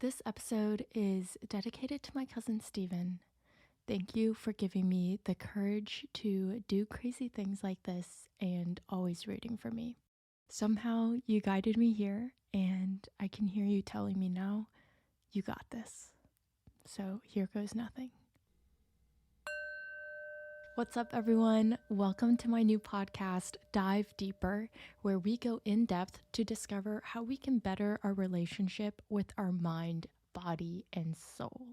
This episode is dedicated to my cousin Steven. Thank you for giving me the courage to do crazy things like this and always rooting for me. Somehow you guided me here, and I can hear you telling me now, you got this. So here goes nothing. What's up, everyone? Welcome to my new podcast, Dive Deeper, where we go in depth to discover how we can better our relationship with our mind, body, and soul.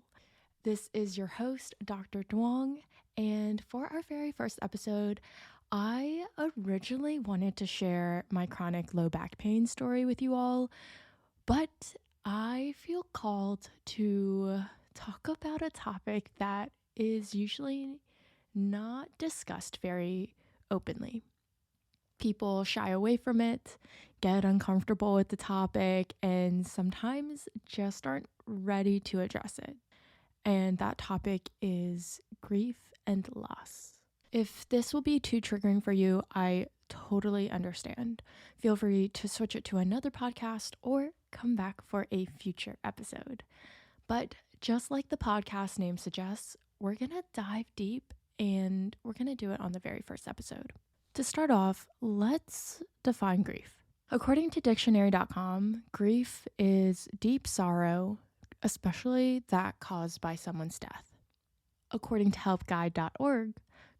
This is your host, Dr. Duong, and for our very first episode, I originally wanted to share my chronic low back pain story with you all, but I feel called to talk about a topic that is usually not discussed very openly. People shy away from it, get uncomfortable with the topic, and sometimes just aren't ready to address it. And that topic is grief and loss. If this will be too triggering for you, I totally understand. Feel free to switch it to another podcast or come back for a future episode. But just like the podcast name suggests, we're going to dive deep and we're going to do it on the very first episode. To start off, let's define grief. According to dictionary.com, grief is deep sorrow, especially that caused by someone's death. According to helpguide.org,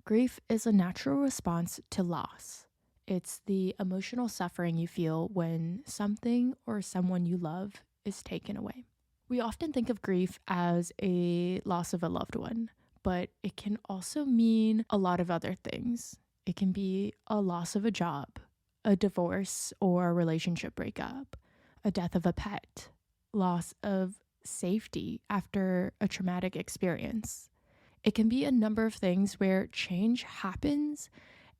grief is a natural response to loss. It's the emotional suffering you feel when something or someone you love is taken away. We often think of grief as a loss of a loved one, but it can also mean a lot of other things. It can be a loss of a job, a divorce or a relationship breakup, a death of a pet, loss of safety after a traumatic experience. It can be a number of things where change happens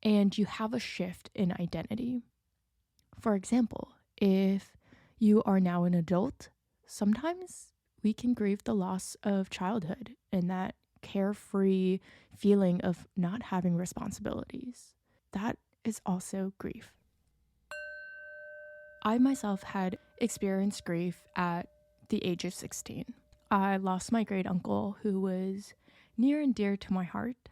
and you have a shift in identity. For example, if you are now an adult, sometimes we can grieve the loss of childhood and that carefree feeling of not having responsibilities. That is also grief. I myself had experienced grief at the age of 16. I lost my great uncle who was near and dear to my heart.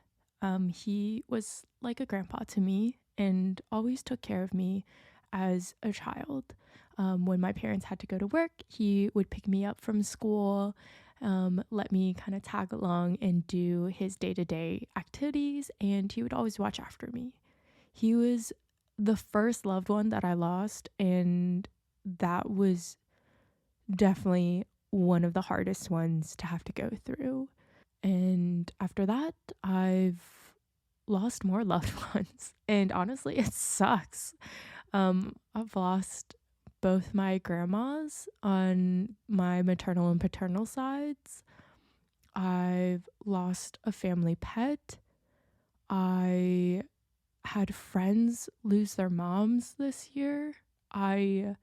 He was like a grandpa to me and always took care of me as a child. When my parents had to go to work, he would pick me up from school, let me kind of tag along and do his day-to-day activities, and he would always watch after me. He was the first loved one that I lost, and that was definitely one of the hardest ones to have to go through. And after that, I've lost more loved ones, and honestly, it sucks. I've lost both my grandmas on my maternal and paternal sides. I've lost a family pet. I had friends lose their moms this year. I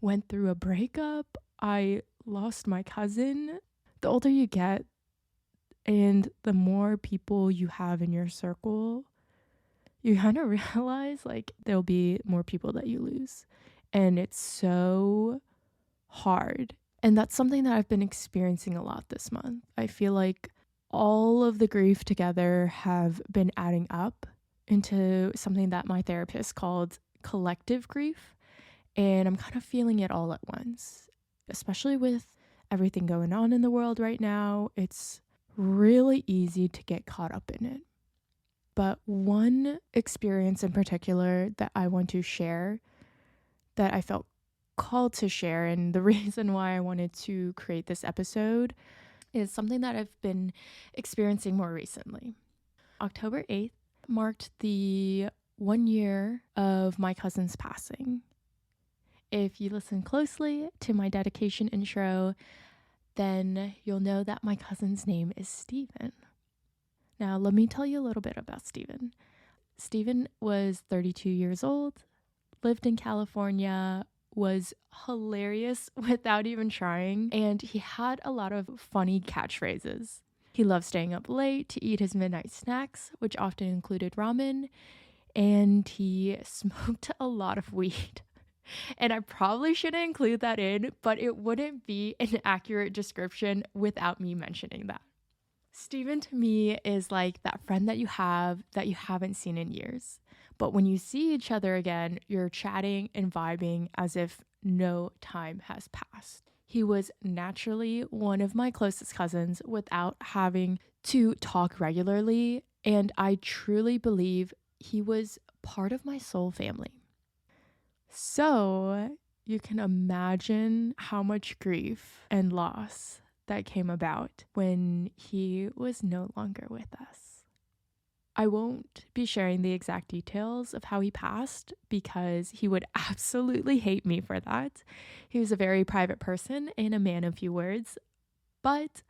went through a breakup. I lost my cousin. The older you get and the more people you have in your circle, you kind of realize like there'll be more people that you lose. And it's so hard. And that's something that I've been experiencing a lot this month. I feel like all of the grief together have been adding up into something that my therapist called collective grief. And I'm kind of feeling it all at once, especially with everything going on in the world right now. It's really easy to get caught up in it. But one experience in particular that I want to share, that I felt called to share, and the reason why I wanted to create this episode is something that I've been experiencing more recently. October 8th marked the 1 year of my cousin's passing. If you listen closely to my dedication intro, then you'll know that my cousin's name is Steven. Now, let me tell you a little bit about Steven. Steven was 32 years old, lived in California, was hilarious without even trying, and he had a lot of funny catchphrases. He loved staying up late to eat his midnight snacks, which often included ramen, and he smoked a lot of weed. And I probably shouldn't include that in, but it wouldn't be an accurate description without me mentioning that. Steven to me is like that friend that you haven't seen in years. But when you see each other again, you're chatting and vibing as if no time has passed. He was naturally one of my closest cousins without having to talk regularly, and I truly believe he was part of my soul family. So you can imagine how much grief and loss that came about when he was no longer with us. I won't be sharing the exact details of how he passed because he would absolutely hate me for that. He was a very private person and a man of few words, but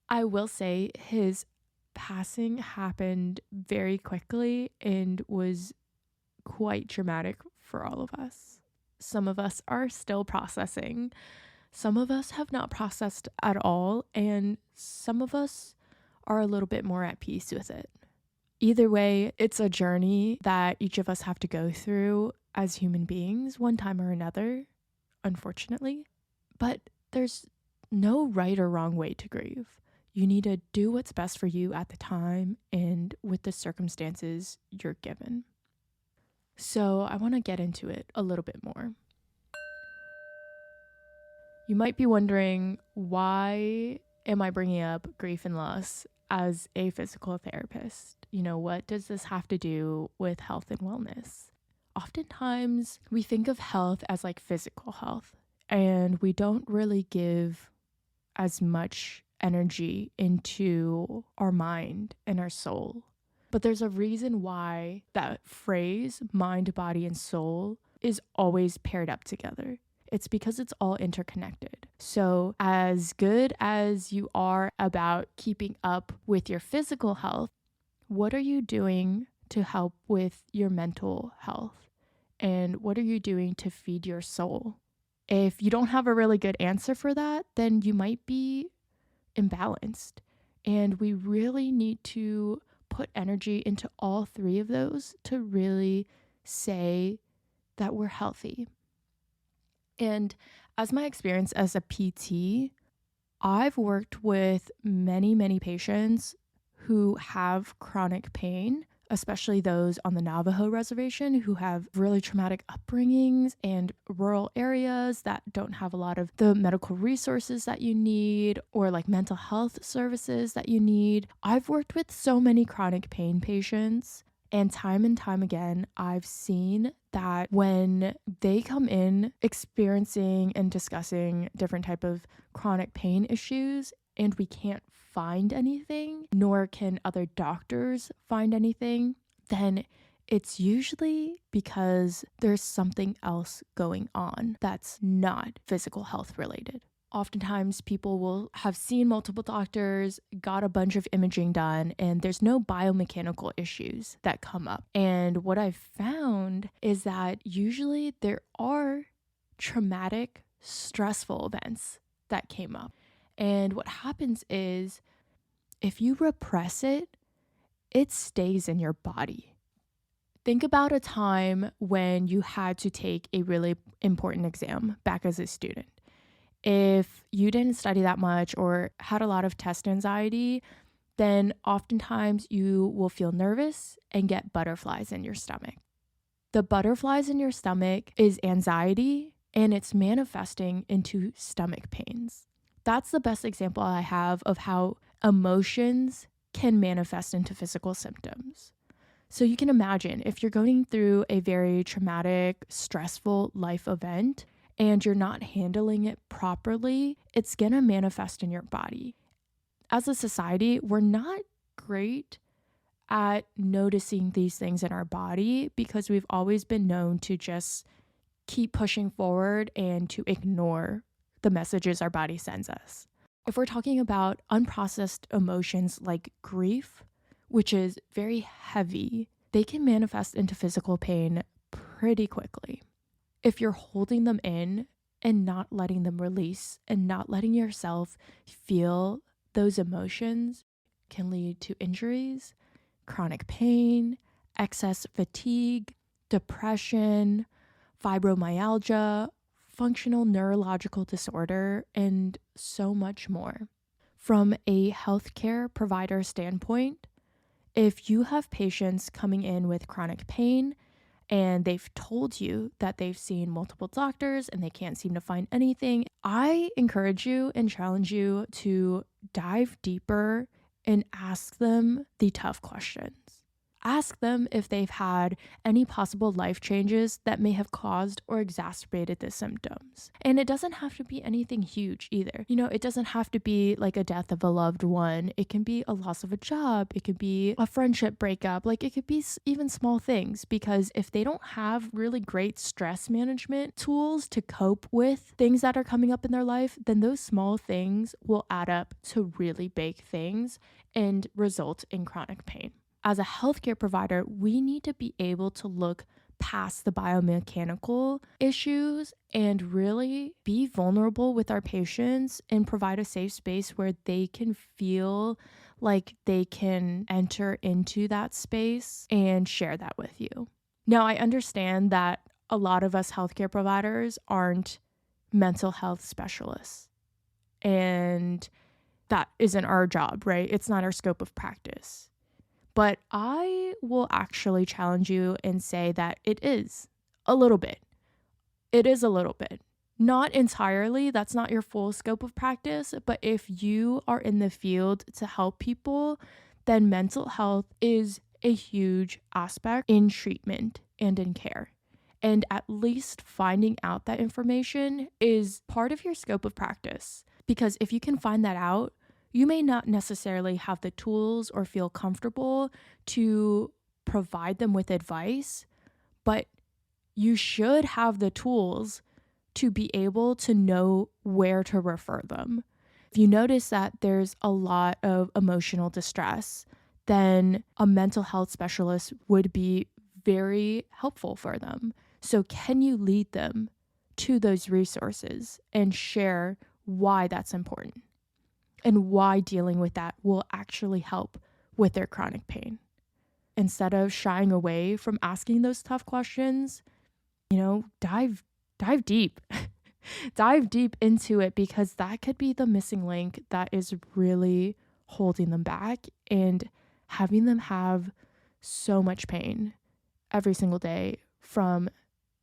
I will say his passing happened very quickly and was quite traumatic for all of us. Some of us are still processing. Some of us have not processed at all, and some of us are a little bit more at peace with it. Either way, it's a journey that each of us have to go through as human beings one time or another, unfortunately. But there's no right or wrong way to grieve. You need to do what's best for you at the time and with the circumstances you're given. So I want to get into it a little bit more. You might be wondering, why am I bringing up grief and loss as a physical therapist? What does this have to do with health and wellness? Oftentimes, we think of health as like physical health, and we don't really give as much energy into our mind and our soul. But there's a reason why that phrase, mind, body, and soul, is always paired up together. It's because it's all interconnected. So as good as you are about keeping up with your physical health, what are you doing to help with your mental health? And what are you doing to feed your soul? If you don't have a really good answer for that, then you might be imbalanced. And we really need to put energy into all three of those to really say that we're healthy. And as my experience as a PT, I've worked with many, many patients who have chronic pain, especially those on the Navajo reservation who have really traumatic upbringings and rural areas that don't have a lot of the medical resources that you need or like mental health services that you need. I've worked with so many chronic pain patients, and time again, I've seen that when they come in experiencing and discussing different type of chronic pain issues and we can't find anything, nor can other doctors find anything, then it's usually because there's something else going on that's not physical health related. Oftentimes people will have seen multiple doctors, got a bunch of imaging done, and there's no biomechanical issues that come up. And what I've found is that usually there are traumatic, stressful events that came up. And what happens is if you repress it, it stays in your body. Think about a time when you had to take a really important exam back as a student. If you didn't study that much or had a lot of test anxiety, then oftentimes you will feel nervous and get butterflies in your stomach. The butterflies in your stomach is anxiety, and it's manifesting into stomach pains. That's the best example I have of how emotions can manifest into physical symptoms. So you can imagine if you're going through a very traumatic, stressful life event, and you're not handling it properly, it's gonna manifest in your body. As a society, we're not great at noticing these things in our body because we've always been known to just keep pushing forward and to ignore the messages our body sends us. If we're talking about unprocessed emotions like grief, which is very heavy, they can manifest into physical pain pretty quickly. If you're holding them in and not letting them release and not letting yourself feel those emotions, can lead to injuries, chronic pain, excess fatigue, depression, fibromyalgia, functional neurological disorder, and so much more. From a healthcare provider standpoint, if you have patients coming in with chronic pain and they've told you that they've seen multiple doctors and they can't seem to find anything, I encourage you and challenge you to dive deeper and ask them the tough questions. Ask them if they've had any possible life changes that may have caused or exacerbated the symptoms. And it doesn't have to be anything huge either. It doesn't have to be like a death of a loved one. It can be a loss of a job. It could be a friendship breakup. Like, it could be even small things, because if they don't have really great stress management tools to cope with things that are coming up in their life, then those small things will add up to really big things and result in chronic pain. As a healthcare provider, we need to be able to look past the biomechanical issues and really be vulnerable with our patients and provide a safe space where they can feel like they can enter into that space and share that with you. Now, I understand that a lot of us healthcare providers aren't mental health specialists, and that isn't our job, right? It's not our scope of practice. But I will actually challenge you and say that it is a little bit. It is a little bit. Not entirely, that's not your full scope of practice, but if you are in the field to help people, then mental health is a huge aspect in treatment and in care. And at least finding out that information is part of your scope of practice. Because if you can find that out, you may not necessarily have the tools or feel comfortable to provide them with advice, but you should have the tools to be able to know where to refer them. If you notice that there's a lot of emotional distress, then a mental health specialist would be very helpful for them. So can you lead them to those resources and share why that's important? And why dealing with that will actually help with their chronic pain. Instead of shying away from asking those tough questions, dive deep. Dive deep into it, because that could be the missing link that is really holding them back and having them have so much pain every single day from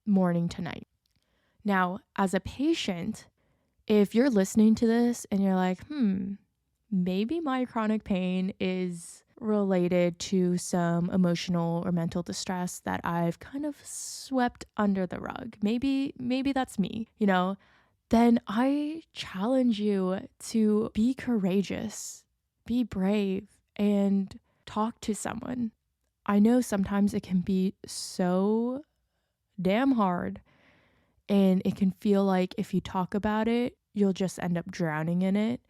morning to night. Now, as a patient, if you're listening to this and you're like, maybe my chronic pain is related to some emotional or mental distress that I've kind of swept under the rug. Maybe that's me, then I challenge you to be courageous, be brave, and talk to someone. I know sometimes it can be so damn hard, and it can feel like if you talk about it, you'll just end up drowning in it.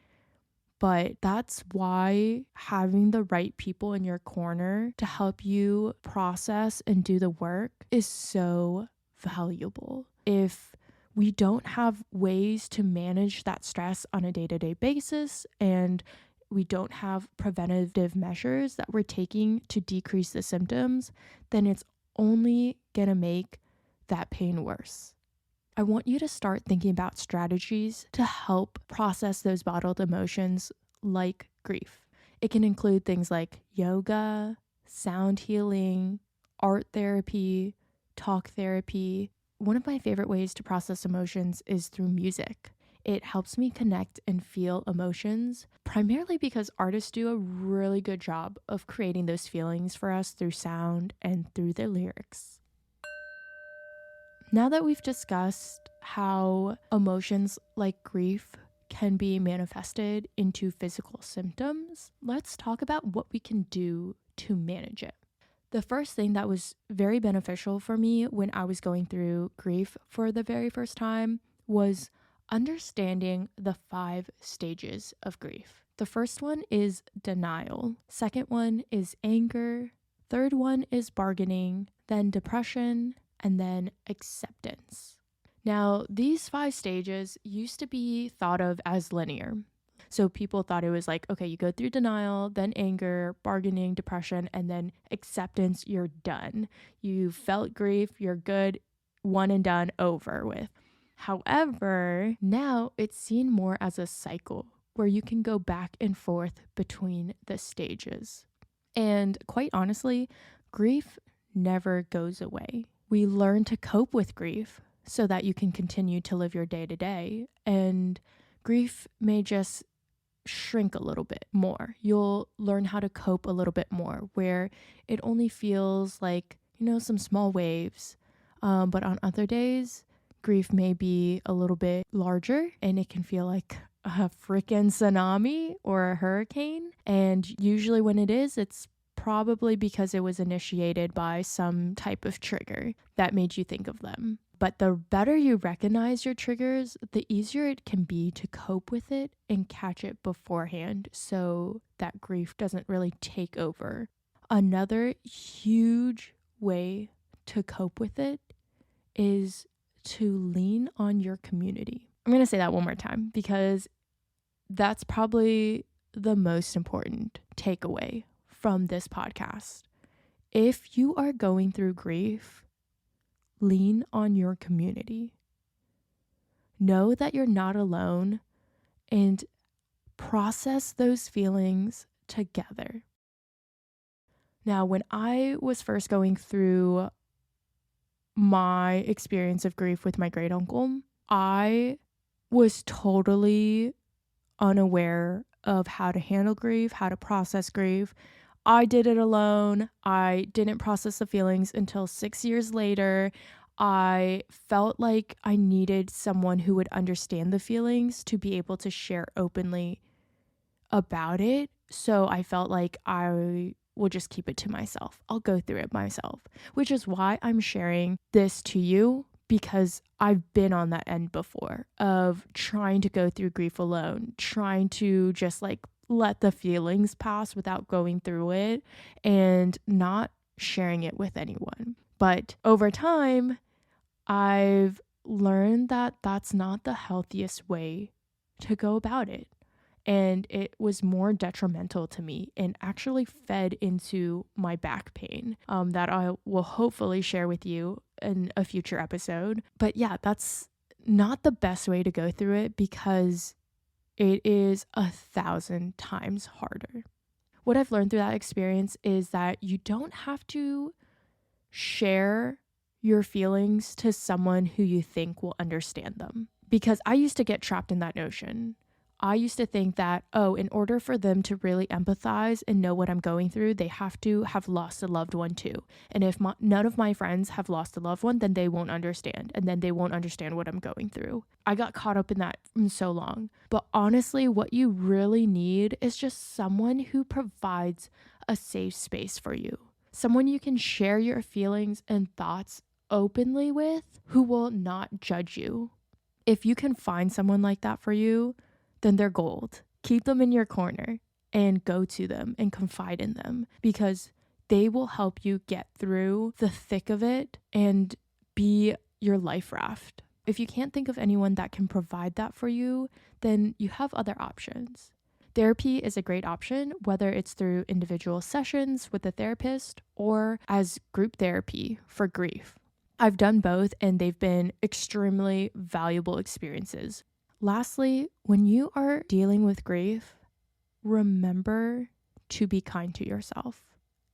But that's why having the right people in your corner to help you process and do the work is so valuable. If we don't have ways to manage that stress on a day-to-day basis, and we don't have preventative measures that we're taking to decrease the symptoms, then it's only gonna make that pain worse. I want you to start thinking about strategies to help process those bottled emotions like grief. It can include things like yoga, sound healing, art therapy, talk therapy. One of my favorite ways to process emotions is through music. It helps me connect and feel emotions, primarily because artists do a really good job of creating those feelings for us through sound and through their lyrics. Now that we've discussed how emotions like grief can be manifested into physical symptoms, let's talk about what we can do to manage it. The first thing that was very beneficial for me when I was going through grief for the very first time was understanding the 5 stages of grief. The first one is denial. Second one is anger. Third one is bargaining, then depression, and then acceptance. Now, these 5 stages used to be thought of as linear. So people thought it was like, okay, you go through denial, then anger, bargaining, depression, and then acceptance, you're done. You felt grief, you're good, one and done, over with. However, now it's seen more as a cycle where you can go back and forth between the stages. And quite honestly, grief never goes away. We learn to cope with grief so that you can continue to live your day to day. And grief may just shrink a little bit more. You'll learn how to cope a little bit more, where it only feels like, some small waves. But on other days, grief may be a little bit larger and it can feel like a freaking tsunami or a hurricane. And usually when it is, it's probably because it was initiated by some type of trigger that made you think of them. But the better you recognize your triggers, the easier it can be to cope with it and catch it beforehand so that grief doesn't really take over. Another huge way to cope with it is to lean on your community. I'm going to say that one more time because that's probably the most important takeaway from this podcast. If you are going through grief, lean on your community. Know that you're not alone and process those feelings together. Now, when I was first going through my experience of grief with my great uncle, I was totally unaware of how to handle grief, how to process grief. I did it alone. I didn't process the feelings until 6 years later. I felt like I needed someone who would understand the feelings to be able to share openly about it. So I felt like I will just keep it to myself. I'll go through it myself, which is why I'm sharing this to you, because I've been on that end before of trying to go through grief alone, trying to just let the feelings pass without going through it and not sharing it with anyone. But over time, I've learned that that's not the healthiest way to go about it. And it was more detrimental to me and actually fed into my back pain that I will hopefully share with you in a future episode. But yeah, that's not the best way to go through it because it is 1,000 times harder. What I've learned through that experience is that you don't have to share your feelings to someone who you think will understand them. Because I used to get trapped in that notion. I used to think that, in order for them to really empathize and know what I'm going through, they have to have lost a loved one too. And if none of my friends have lost a loved one, then they won't understand. And then they won't understand what I'm going through. I got caught up in that for so long. But honestly, what you really need is just someone who provides a safe space for you. Someone you can share your feelings and thoughts openly with, who will not judge you. If you can find someone like that for you, then they're gold. Keep them in your corner and go to them and confide in them because they will help you get through the thick of it and be your life raft. If you can't think of anyone that can provide that for you, then you have other options. Therapy is a great option, whether it's through individual sessions with a therapist or as group therapy for grief. I've done both and they've been extremely valuable experiences. Lastly, when you are dealing with grief, remember to be kind to yourself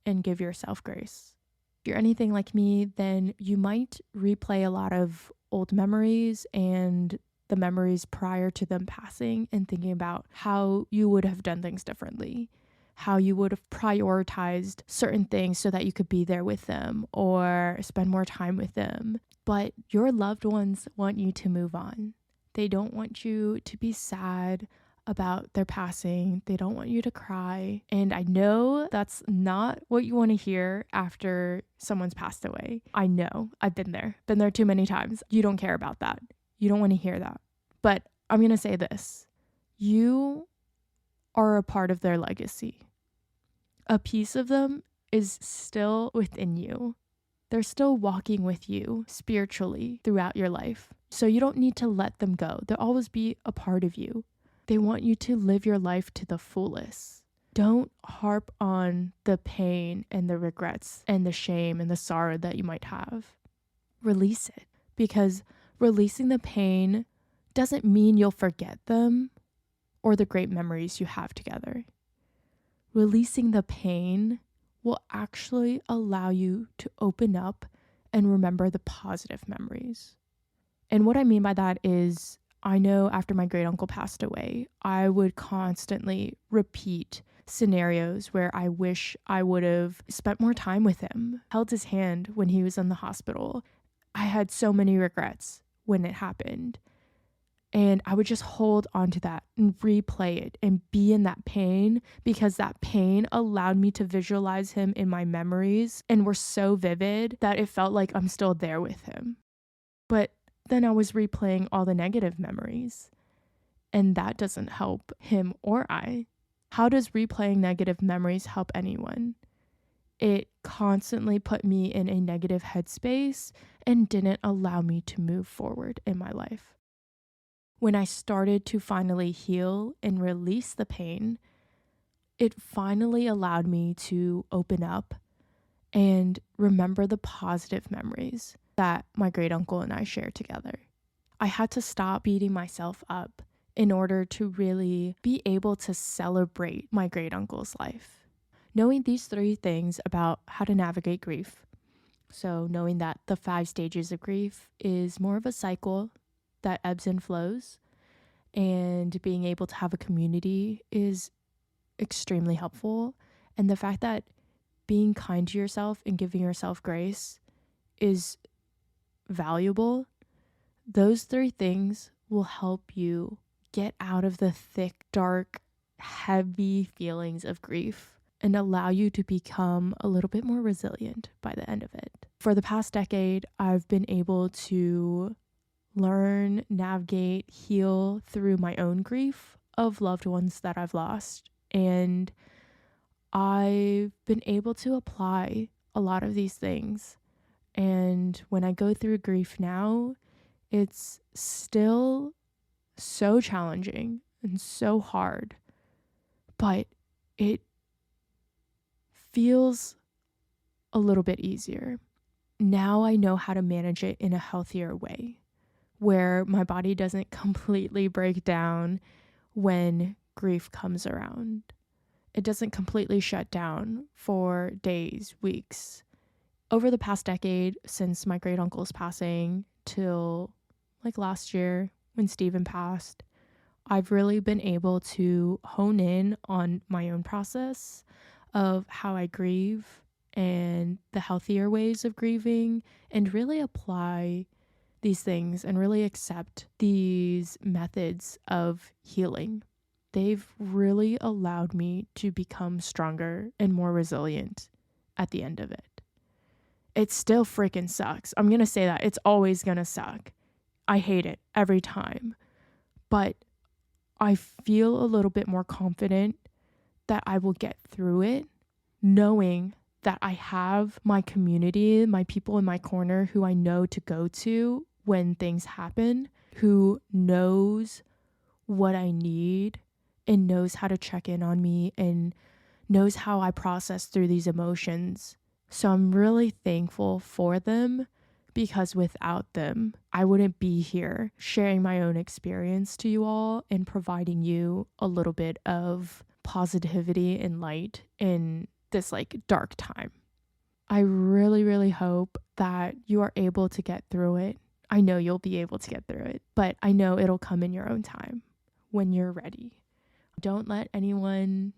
and give yourself grace. If you're anything like me, then you might replay a lot of old memories and the memories prior to them passing and thinking about how you would have done things differently, how you would have prioritized certain things so that you could be there with them or spend more time with them. But your loved ones want you to move on. They don't want you to be sad about their passing. They don't want you to cry. And I know that's not what you want to hear after someone's passed away. I know. I've been there too many times. You don't care about that. You don't want to hear that. But I'm going to say this. You are a part of their legacy. A piece of them is still within you. They're still walking with you spiritually throughout your life. So you don't need to let them go. They'll always be a part of you. They want you to live your life to the fullest. Don't harp on the pain and the regrets and the shame and the sorrow that you might have. Release it. because releasing the pain doesn't mean you'll forget them or the great memories you have together. Releasing the pain will actually allow you to open up and remember the positive memories. And what I mean by that is, I know after my great uncle passed away, I would constantly repeat scenarios where I wish I would have spent more time with him, held his hand when he was in the hospital. I had so many regrets when it happened. And I would just hold on to that and replay it and be in that pain, because that pain allowed me to visualize him in my memories and were so vivid that it felt like I'm still there with him. But then I was replaying all the negative memories, and that doesn't help him or I. How does replaying negative memories help anyone? It constantly put me in a negative headspace and didn't allow me to move forward in my life. When I started to finally heal and release the pain, it finally allowed me to open up and remember the positive memories that my great uncle and I shared together. I had to stop beating myself up in order to really be able to celebrate my great uncle's life. Knowing these 3 things about how to navigate grief. So knowing that the 5 stages of grief is more of a cycle that ebbs and flows, and being able to have a community is extremely helpful. And the fact that being kind to yourself and giving yourself grace is valuable, those 3 things will help you get out of the thick, dark, heavy feelings of grief and allow you to become a little bit more resilient by the end of it. For the past decade, I've been able to learn, navigate, heal through my own grief of loved ones that I've lost. And I've been able to apply a lot of these things. And when I go through grief now, it's still so challenging and so hard, but it feels a little bit easier. Now I know how to manage it in a healthier way, where my body doesn't completely break down when grief comes around. It doesn't completely shut down for days, weeks. Over the past decade, since my great uncle's passing till like last year when Stephen passed, I've really been able to hone in on my own process of how I grieve and the healthier ways of grieving, and really apply these things and really accept these methods of healing. They've really allowed me to become stronger and more resilient at the end of it. It still freaking sucks. I'm going to say that. It's always going to suck. I hate it every time. But I feel a little bit more confident that I will get through it, knowing that I have my community, my people in my corner who I know to go to when things happen, who knows what I need and knows how to check in on me and knows how I process through these emotions. So I'm really thankful for them, because without them, I wouldn't be here sharing my own experience to you all and providing you a little bit of positivity and light in this like dark time. I really, really hope that you are able to get through it. I know you'll be able to get through it, but I know it'll come in your own time when you're ready. Don't let anyone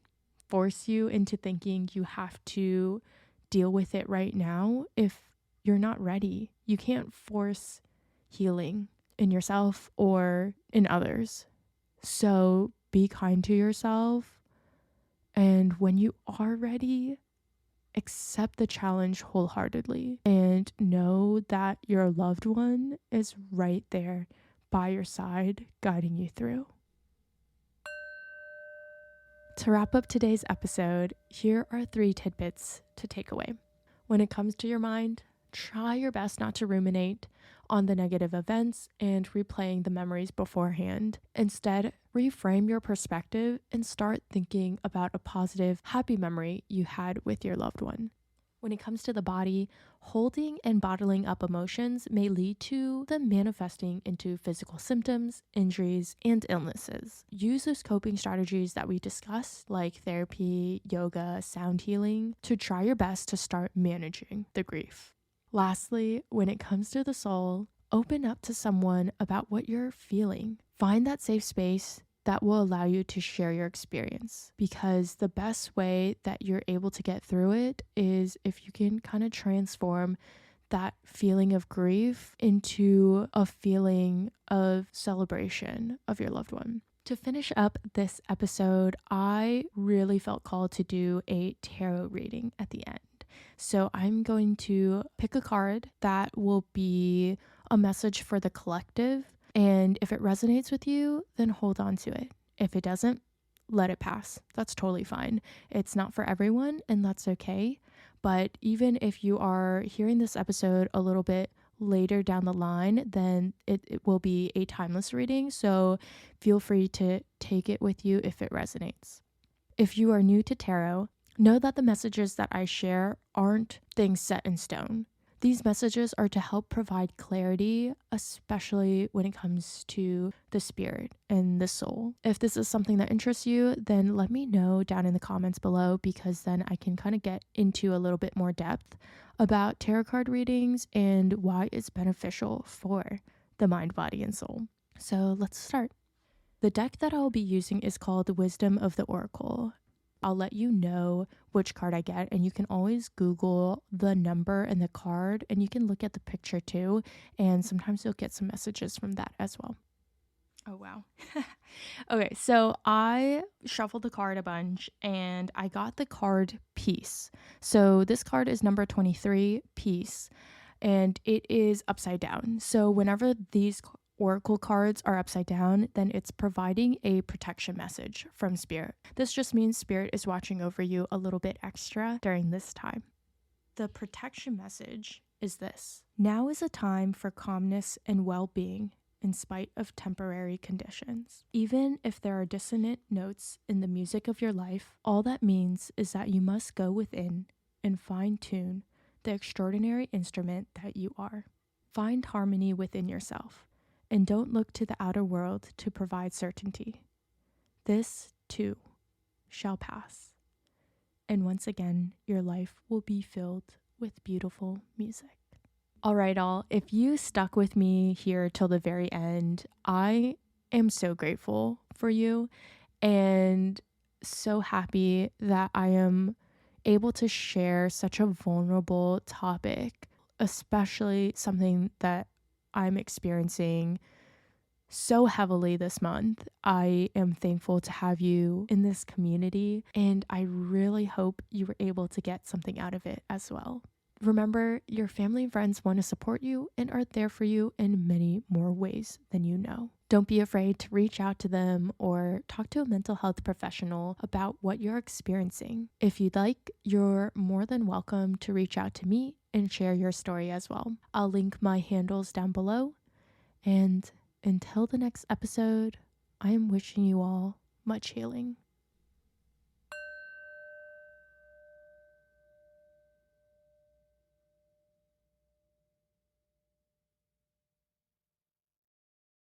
force you into thinking you have to deal with it right now if you're not ready. You can't force healing in yourself or in others. So be kind to yourself. And when you are ready, accept the challenge wholeheartedly and know that your loved one is right there by your side, guiding you through. To wrap up today's episode, here are 3 tidbits to take away. When it comes to your mind, try your best not to ruminate on the negative events and replaying the memories beforehand. Instead, reframe your perspective and start thinking about a positive, happy memory you had with your loved one. When it comes to the body, holding and bottling up emotions may lead to them manifesting into physical symptoms, injuries, and illnesses. Use those coping strategies that we discussed, like therapy, yoga, sound healing, to try your best to start managing the grief. Lastly, when it comes to the soul, open up to someone about what you're feeling. Find that safe space that will allow you to share your experience, because the best way that you're able to get through it is if you can kind of transform that feeling of grief into a feeling of celebration of your loved one. To finish up this episode, I really felt called to do a tarot reading at the end. So I'm going to pick a card that will be a message for the collective. And if it resonates with you, then hold on to it. If it doesn't, let it pass. That's totally fine. It's not for everyone, and that's okay. But even if you are hearing this episode a little bit later down the line, then it will be a timeless reading. So feel free to take it with you if it resonates. If you are new to tarot, know that the messages that I share aren't things set in stone. These messages are to help provide clarity, especially when it comes to the spirit and the soul. If this is something that interests you, then let me know down in the comments below, because then I can kind of get into a little bit more depth about tarot card readings and why it's beneficial for the mind, body, and soul. So let's start. The deck that I'll be using is called the Wisdom of the Oracle. I'll let you know which card I get, and you can always Google the number and the card, and you can look at the picture too, and sometimes you'll get some messages from that as well. Oh, wow. Okay, so I shuffled the card a bunch, and I got the card Peace. So this card is number 23, Peace, and it is upside down. So whenever these oracle cards are upside down, then it's providing a protection message from spirit. This just means spirit is watching over you a little bit extra during this time. The protection message is this: now is a time for calmness and well-being in spite of temporary conditions. Even if there are dissonant notes in the music of your life, all that means is that you must go within and fine-tune the extraordinary instrument that you are. Find harmony within yourself, and don't look to the outer world to provide certainty. This, too, shall pass. And once again, your life will be filled with beautiful music. All right, all. If you stuck with me here till the very end, I am so grateful for you and so happy that I am able to share such a vulnerable topic, especially something that I'm experiencing so heavily this month. I am thankful to have you in this community, and I really hope you were able to get something out of it as well. Remember, your family and friends want to support you and are there for you in many more ways than you know. Don't be afraid to reach out to them or talk to a mental health professional about what you're experiencing. If you'd like, you're more than welcome to reach out to me and share your story as well. I'll link my handles down below. And until the next episode, I am wishing you all much healing.